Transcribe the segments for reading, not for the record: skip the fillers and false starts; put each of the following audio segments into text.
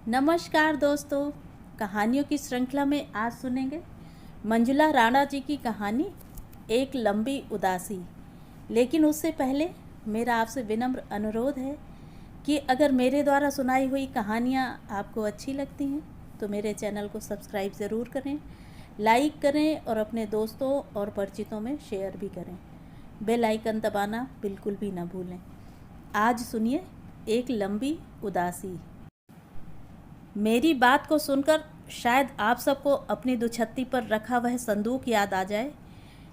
नमस्कार दोस्तों। कहानियों की श्रृंखला में आज सुनेंगे मंजुला राणा जी की कहानी एक लंबी उदासी। लेकिन उससे पहले मेरा आपसे विनम्र अनुरोध है कि अगर मेरे द्वारा सुनाई हुई कहानियाँ आपको अच्छी लगती हैं तो मेरे चैनल को सब्सक्राइब ज़रूर करें, लाइक करें और अपने दोस्तों और परिचितों में शेयर भी करें। बेल आइकन दबाना बिल्कुल भी ना भूलें। आज सुनिए एक लंबी उदासी। मेरी बात को सुनकर शायद आप सबको अपनी दुछत्ती पर रखा वह संदूक याद आ जाए,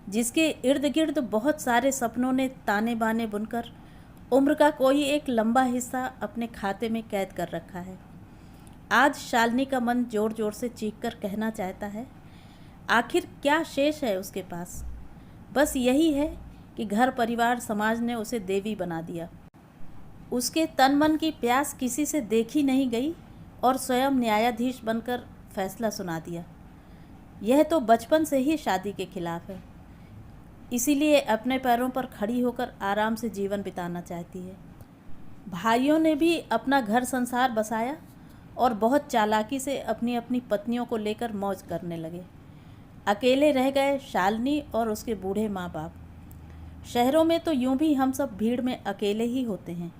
जिसके इर्द गिर्द बहुत सारे सपनों ने ताने बाने बुनकर उम्र का कोई एक लंबा हिस्सा अपने खाते में कैद कर रखा है। आज शालिनी का मन जोर जोर से चीख कर कहना चाहता है, आखिर क्या शेष है उसके पास। बस यही है कि घर परिवार समाज ने उसे देवी बना दिया। उसके तन मन की प्यास किसी से देखी नहीं गई और स्वयं न्यायाधीश बनकर फैसला सुना दिया। यह तो बचपन से ही शादी के खिलाफ है, इसीलिए अपने पैरों पर खड़ी होकर आराम से जीवन बिताना चाहती है। भाइयों ने भी अपना घर संसार बसाया और बहुत चालाकी से अपनी अपनी पत्नियों को लेकर मौज करने लगे। अकेले रह गए शालिनी और उसके बूढ़े माँ बाप। शहरों में तो यूं भी हम सब भीड़ में अकेले ही होते हैं।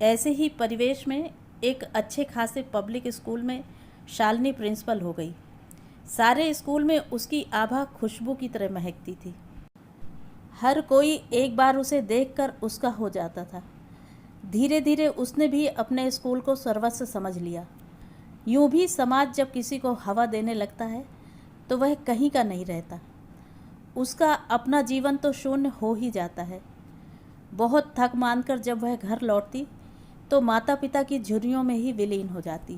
ऐसे ही परिवेश में एक अच्छे खासे पब्लिक स्कूल में शालिनी प्रिंसिपल हो गई। सारे स्कूल में उसकी आभा खुशबू की तरह महकती थी। हर कोई एक बार उसे देखकर उसका हो जाता था। धीरे धीरे उसने भी अपने स्कूल को सर्वस्व समझ लिया। यूं भी समाज जब किसी को हवा देने लगता है तो वह कहीं का नहीं रहता। उसका अपना जीवन तो शून्य हो ही जाता है। बहुत थक मानकर जब वह घर लौटती तो माता पिता की झुर्रियों में ही विलीन हो जाती।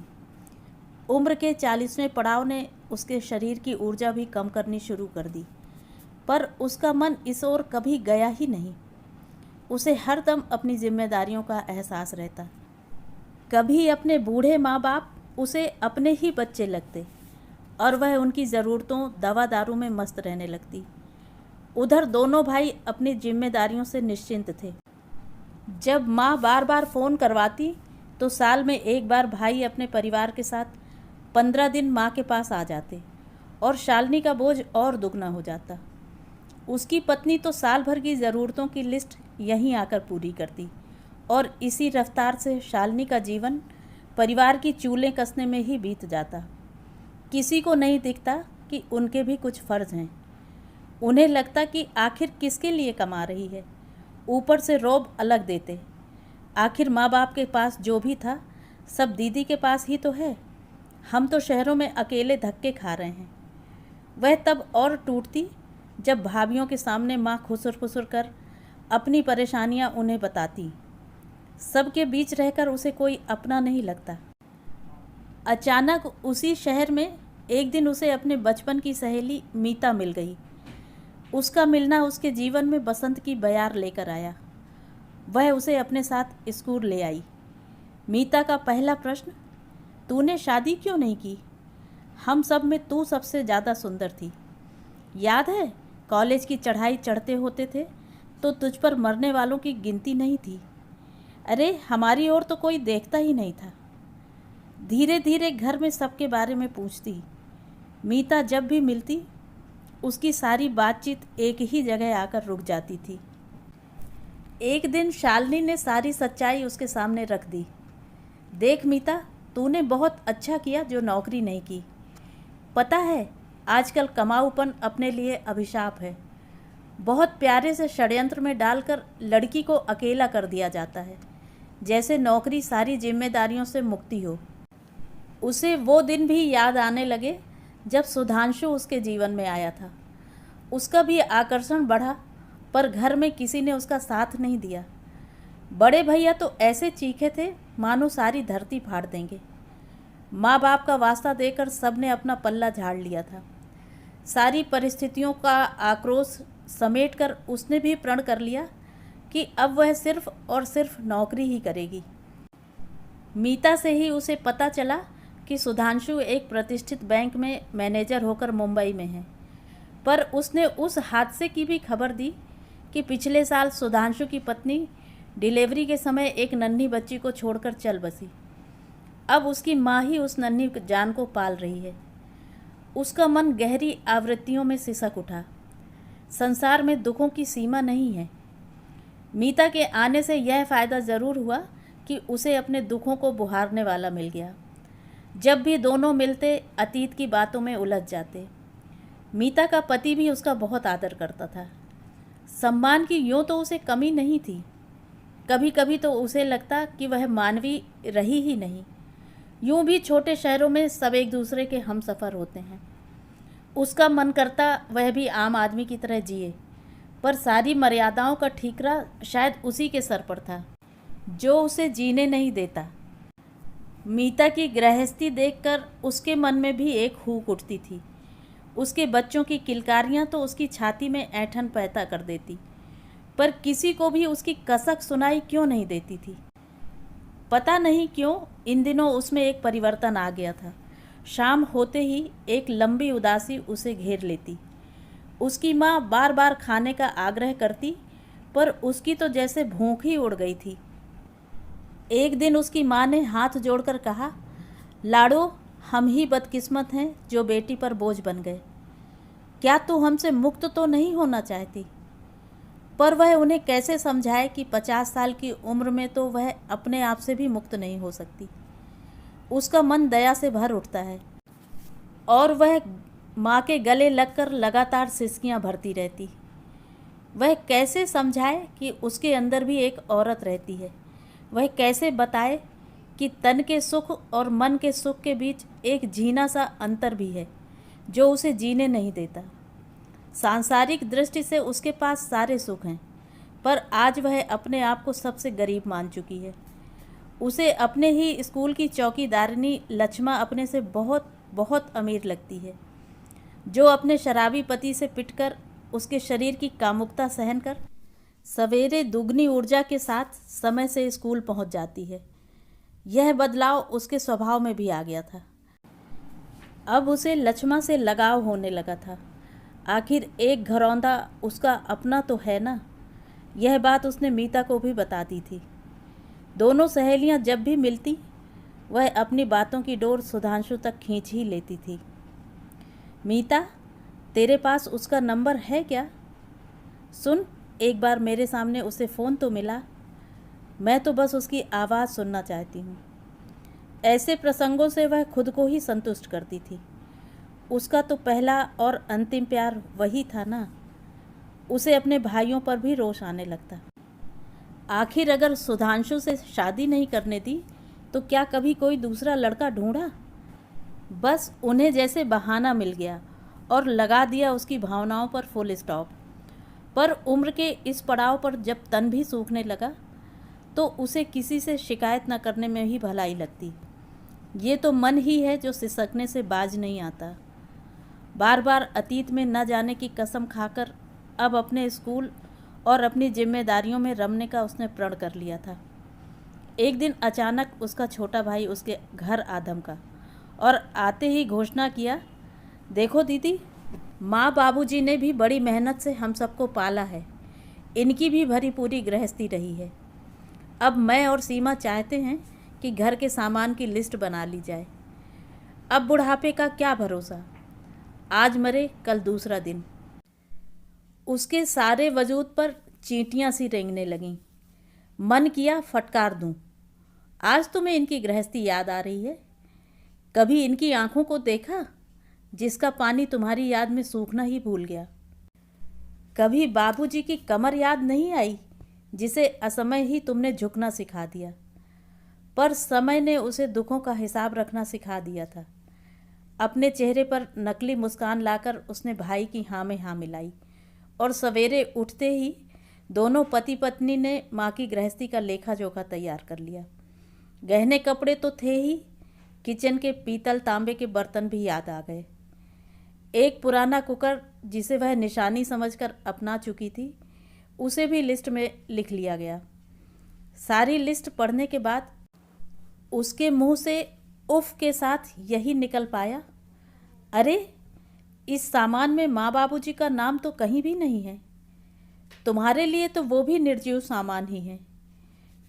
उम्र के 40वें पड़ाव ने उसके शरीर की ऊर्जा भी कम करनी शुरू कर दी, पर उसका मन इस ओर कभी गया ही नहीं। उसे हरदम अपनी जिम्मेदारियों का एहसास रहता। कभी अपने बूढ़े माँ बाप उसे अपने ही बच्चे लगते और वह उनकी ज़रूरतों दवा दारू में मस्त रहने लगती। उधर दोनों भाई अपनी जिम्मेदारियों से निश्चिंत थे। जब माँ बार बार फ़ोन करवाती तो साल में एक बार भाई अपने परिवार के साथ 15 दिन माँ के पास आ जाते और शालिनी का बोझ और दुगना हो जाता। उसकी पत्नी तो साल भर की ज़रूरतों की लिस्ट यहीं आकर पूरी करती और इसी रफ्तार से शालिनी का जीवन परिवार की चूलें कसने में ही बीत जाता। किसी को नहीं दिखता कि उनके भी कुछ फ़र्ज़ हैं। उन्हें लगता कि आखिर किसके लिए कमा रही है। ऊपर से रौब अलग देते, आखिर माँ बाप के पास जो भी था सब दीदी के पास ही तो है। हम तो शहरों में अकेले धक्के खा रहे हैं। वह तब और टूटती जब भाभियों के सामने माँ खुसर खुसर कर अपनी परेशानियाँ उन्हें बताती। सबके बीच रहकर उसे कोई अपना नहीं लगता। अचानक उसी शहर में एक दिन उसे अपने बचपन की सहेली मीता मिल गई। उसका मिलना उसके जीवन में बसंत की बयार लेकर आया। वह उसे अपने साथ स्कूल ले आई। मीता का पहला प्रश्न, तूने शादी क्यों नहीं की? हम सब में तू सबसे ज़्यादा सुंदर थी। याद है कॉलेज की चढ़ाई चढ़ते होते थे तो तुझ पर मरने वालों की गिनती नहीं थी। अरे हमारी ओर तो कोई देखता ही नहीं था। धीरे धीरे घर में सबके बारे में पूछती। मीता जब भी मिलती उसकी सारी बातचीत एक ही जगह आकर रुक जाती थी। एक दिन शालिनी ने सारी सच्चाई उसके सामने रख दी। देख मीता, तूने बहुत अच्छा किया जो नौकरी नहीं की। पता है आजकल कमाऊपन अपने लिए अभिशाप है। बहुत प्यारे से षड्यंत्र में डालकर लड़की को अकेला कर दिया जाता है, जैसे नौकरी सारी जिम्मेदारियों से मुक्ति हो। उसे वो दिन भी याद आने लगे जब सुधांशु उसके जीवन में आया था। उसका भी आकर्षण बढ़ा, पर घर में किसी ने उसका साथ नहीं दिया। बड़े भैया तो ऐसे चीखे थे मानो सारी धरती फाड़ देंगे। माँ बाप का वास्ता देकर सबने अपना पल्ला झाड़ लिया था। सारी परिस्थितियों का आक्रोश समेटकर उसने भी प्रण कर लिया कि अब वह सिर्फ और सिर्फ नौकरी ही करेगी। मीता से ही उसे पता चला कि सुधांशु एक प्रतिष्ठित बैंक में मैनेजर होकर मुंबई में है, पर उसने उस हादसे की भी खबर दी कि पिछले साल सुधांशु की पत्नी डिलीवरी के समय एक नन्ही बच्ची को छोड़कर चल बसी। अब उसकी माँ ही उस नन्ही जान को पाल रही है। उसका मन गहरी आवृत्तियों में सिसक उठा। संसार में दुखों की सीमा नहीं है। मीता के आने से यह फ़ायदा ज़रूर हुआ कि उसे अपने दुखों को बुहारने वाला मिल गया। जब भी दोनों मिलते अतीत की बातों में उलझ जाते। मीता का पति भी उसका बहुत आदर करता था। सम्मान की यूँ तो उसे कमी नहीं थी। कभी कभी तो उसे लगता कि वह मानवी रही ही नहीं। यूँ भी छोटे शहरों में सब एक दूसरे के हमसफ़र होते हैं। उसका मन करता वह भी आम आदमी की तरह जिए, पर सारी मर्यादाओं का ठीकरा शायद उसी के सर पर था, जो उसे जीने नहीं देता। मीता की गृहस्थी देखकर उसके मन में भी एक हूक उठती थी। उसके बच्चों की किलकारियाँ तो उसकी छाती में ऐंठन पैदा कर देती, पर किसी को भी उसकी कसक सुनाई क्यों नहीं देती थी। पता नहीं क्यों इन दिनों उसमें एक परिवर्तन आ गया था। शाम होते ही एक लंबी उदासी उसे घेर लेती। उसकी माँ बार बार खाने का आग्रह करती, पर उसकी तो जैसे भूख ही उड़ गई थी। एक दिन उसकी माँ ने हाथ जोड़कर कहा, लाडो, हम ही बदकिस्मत हैं जो बेटी पर बोझ बन गए। क्या तू हमसे मुक्त तो नहीं होना चाहती? पर वह उन्हें कैसे समझाए कि 50 साल की उम्र में तो वह अपने आप से भी मुक्त नहीं हो सकती। उसका मन दया से भर उठता है और वह माँ के गले लगकर लगातार सिसकियाँ भरती रहती। वह कैसे समझाए कि उसके अंदर भी एक औरत रहती है। वह कैसे बताए कि तन के सुख और मन के सुख के बीच एक जीना सा अंतर भी है, जो उसे जीने नहीं देता। सांसारिक दृष्टि से उसके पास सारे सुख हैं, पर आज वह अपने आप को सबसे गरीब मान चुकी है। उसे अपने ही स्कूल की चौकीदारनी लक्ष्मा अपने से बहुत बहुत अमीर लगती है, जो अपने शराबी पति से पिटकर उसके शरीर की कामुकता सहन कर सवेरे दुगनी ऊर्जा के साथ समय से स्कूल पहुंच जाती है। यह बदलाव उसके स्वभाव में भी आ गया था। अब उसे लक्ष्मा से लगाव होने लगा था। आखिर एक घरौंदा उसका अपना तो है ना। यह बात उसने मीता को भी बता दी थी। दोनों सहेलियां जब भी मिलती, वह अपनी बातों की डोर सुधांशु तक खींच ही लेती थी। मीता, तेरे पास उसका नंबर है क्या? सुन, एक बार मेरे सामने उसे फ़ोन तो मिला। मैं तो बस उसकी आवाज़ सुनना चाहती हूँ। ऐसे प्रसंगों से वह खुद को ही संतुष्ट करती थी। उसका तो पहला और अंतिम प्यार वही था ना। उसे अपने भाइयों पर भी रोष आने लगता। आखिर अगर सुधांशु से शादी नहीं करने दी तो क्या कभी कोई दूसरा लड़का ढूंढा? बस उन्हें जैसे बहाना मिल गया और लगा दिया उसकी भावनाओं पर फुल स्टॉप। पर उम्र के इस पड़ाव पर जब तन भी सूखने लगा तो उसे किसी से शिकायत न करने में ही भलाई लगती। ये तो मन ही है जो सिसकने से बाज नहीं आता। बार बार अतीत में न जाने की कसम खाकर अब अपने स्कूल और अपनी जिम्मेदारियों में रमने का उसने प्रण कर लिया था। एक दिन अचानक उसका छोटा भाई उसके घर आ धमका और आते ही घोषणा किया, देखो दीदी, माँ बाबूजी ने भी बड़ी मेहनत से हम सबको पाला है। इनकी भी भरी पूरी गृहस्थी रही है। अब मैं और सीमा चाहते हैं कि घर के सामान की लिस्ट बना ली जाए। अब बुढ़ापे का क्या भरोसा, आज मरे कल दूसरा दिन। उसके सारे वजूद पर चींटियाँ सी रेंगने लगीं। मन किया फटकार दूं। आज तुम्हें इनकी गृहस्थी याद आ रही है? कभी इनकी आंखों को देखा जिसका पानी तुम्हारी याद में सूखना ही भूल गया? कभी बाबूजी की कमर याद नहीं आई जिसे असमय ही तुमने झुकना सिखा दिया? पर समय ने उसे दुखों का हिसाब रखना सिखा दिया था। अपने चेहरे पर नकली मुस्कान लाकर उसने भाई की हाँ में हाँ मिलाई और सवेरे उठते ही दोनों पति पत्नी ने माँ की गृहस्थी का लेखा जोखा तैयार कर लिया। गहने कपड़े तो थे ही, किचन के पीतल तांबे के बर्तन भी याद आ गए। एक पुराना कुकर जिसे वह निशानी समझकर अपना चुकी थी, उसे भी लिस्ट में लिख लिया गया। सारी लिस्ट पढ़ने के बाद उसके मुंह से उफ के साथ यही निकल पाया, अरे इस सामान में माँ बाबूजी का नाम तो कहीं भी नहीं है। तुम्हारे लिए तो वो भी निर्जीव सामान ही हैं,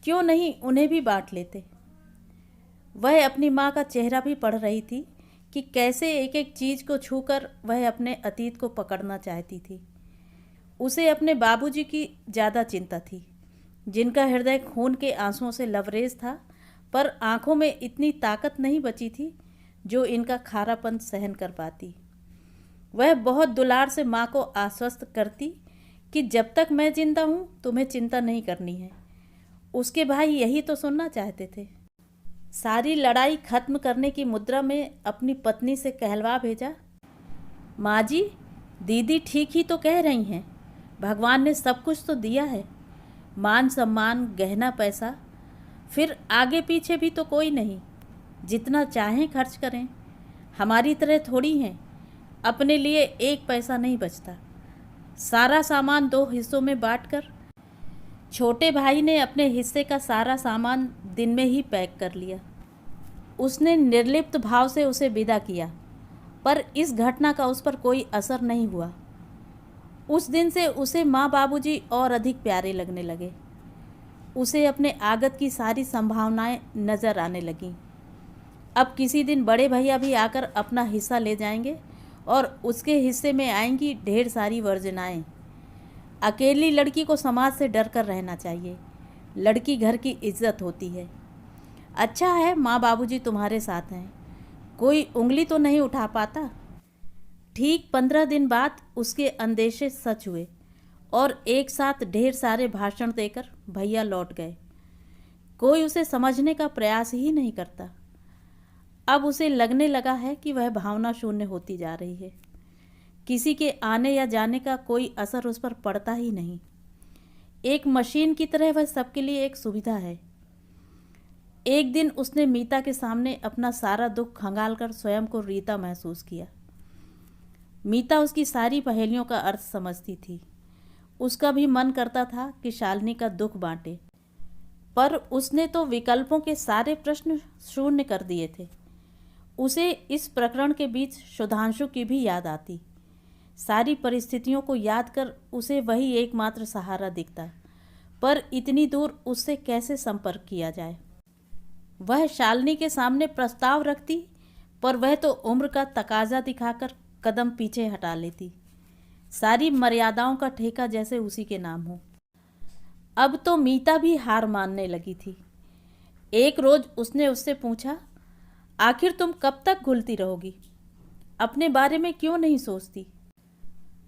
क्यों नहीं उन्हें भी बांट लेते। वह अपनी माँ का चेहरा भी पढ़ रही थी कि कैसे एक एक चीज़ को छूकर वह अपने अतीत को पकड़ना चाहती थी। उसे अपने बाबूजी की ज़्यादा चिंता थी, जिनका हृदय खून के आंसुओं से लबरेज था, पर आंखों में इतनी ताकत नहीं बची थी जो इनका खारापन सहन कर पाती। वह बहुत दुलार से माँ को आश्वस्त करती कि जब तक मैं जिंदा हूँ तुम्हें चिंता नहीं करनी है। उसके भाई यही तो सुनना चाहते थे। सारी लड़ाई खत्म करने की मुद्रा में अपनी पत्नी से कहलवा भेजा, माँ जी, दीदी ठीक ही तो कह रही हैं, भगवान ने सब कुछ तो दिया है, मान सम्मान, गहना पैसा, फिर आगे पीछे भी तो कोई नहीं, जितना चाहें खर्च करें। हमारी तरह थोड़ी हैं, अपने लिए एक पैसा नहीं बचता। सारा सामान 2 हिस्सों में बांटकर छोटे भाई ने अपने हिस्से का सारा सामान दिन में ही पैक कर लिया। उसने निर्लिप्त भाव से उसे विदा किया, पर इस घटना का उस पर कोई असर नहीं हुआ। उस दिन से उसे माँ बाबूजी और अधिक प्यारे लगने लगे। उसे अपने आगत की सारी संभावनाएं नज़र आने लगीं। अब किसी दिन बड़े भैया भी आकर अपना हिस्सा ले जाएंगे और उसके हिस्से में आएंगी ढेर सारी वर्जनाएं। अकेली लड़की को समाज से डर कर रहना चाहिए। लड़की घर की इज्जत होती है। अच्छा है माँ बाबूजी तुम्हारे साथ हैं, कोई उंगली तो नहीं उठा पाता। ठीक 15 दिन बाद उसके अंदेशे सच हुए और एक साथ ढेर सारे भाषण देकर भैया लौट गए। कोई उसे समझने का प्रयास ही नहीं करता। अब उसे लगने लगा है कि वह भावना शून्य होती जा रही है। किसी के आने या जाने का कोई असर उस पर पड़ता ही नहीं। एक मशीन की तरह वह सबके लिए एक सुविधा है। एक दिन उसने मीता के सामने अपना सारा दुख खंगालकर स्वयं को रीता महसूस किया। मीता उसकी सारी पहेलियों का अर्थ समझती थी। उसका भी मन करता था कि शालिनी का दुख बांटे, पर उसने तो विकल्पों के सारे प्रश्न शून्य कर दिए थे। उसे इस प्रकरण के बीच सुधांशु की भी याद आती। सारी परिस्थितियों को याद कर उसे वही एकमात्र सहारा दिखता, पर इतनी दूर उससे कैसे संपर्क किया जाए। वह शालिनी के सामने प्रस्ताव रखती, पर वह तो उम्र का तकाजा दिखाकर कदम पीछे हटा लेती। सारी मर्यादाओं का ठेका जैसे उसी के नाम हो। अब तो मीता भी हार मानने लगी थी। एक रोज उसने उससे पूछा, आखिर तुम कब तक घुलती रहोगी? अपने बारे में क्यों नहीं सोचती?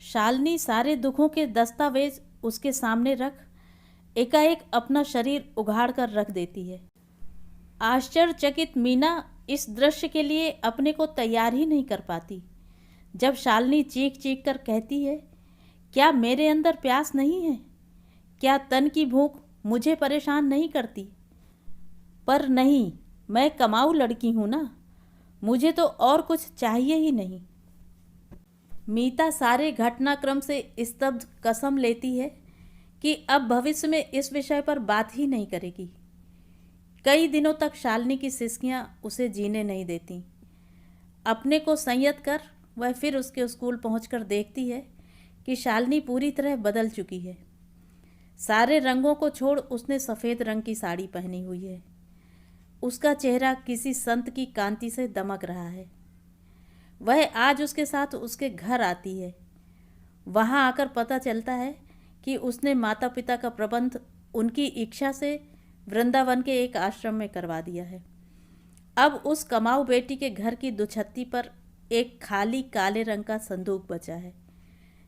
शालिनी सारे दुखों के दस्तावेज उसके सामने रख एकाएक अपना शरीर उघाड़ कर रख देती है। आश्चर्यचकित मीना इस दृश्य के लिए अपने को तैयार ही नहीं कर पाती। जब शालिनी चीख चीख कर कहती है, क्या मेरे अंदर प्यास नहीं है? क्या तन की भूख मुझे परेशान नहीं करती? पर नहीं, मैं कमाऊ लड़की हूँ ना, मुझे तो और कुछ चाहिए ही नहीं। मीता सारे घटनाक्रम से स्तब्ध कसम लेती है कि अब भविष्य में इस विषय पर बात ही नहीं करेगी। कई दिनों तक शालिनी की सिसकियाँ उसे जीने नहीं देती। अपने को संयत कर वह फिर उसके स्कूल पहुंचकर देखती है कि शालिनी पूरी तरह बदल चुकी है। सारे रंगों को छोड़ उसने सफ़ेद रंग की साड़ी पहनी हुई है। उसका चेहरा किसी संत की कांति से दमक रहा है। वह आज उसके साथ उसके घर आती है। वहाँ आकर पता चलता है कि उसने माता पिता का प्रबंध उनकी इच्छा से वृंदावन के एक आश्रम में करवा दिया है। अब उस कमाऊ बेटी के घर की दुछत्ती पर एक खाली काले रंग का संदूक बचा है,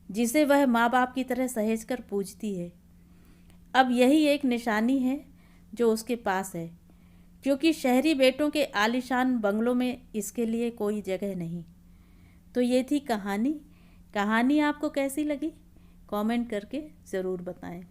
जिसे वह माँ बाप की तरह सहेज कर पूजती है। अब यही एक निशानी है जो उसके पास है, क्योंकि शहरी बेटों के आलीशान बंगलों में इसके लिए कोई जगह नहीं। तो ये थी कहानी। कहानी आपको कैसी लगी? कमेंट करके ज़रूर बताएं।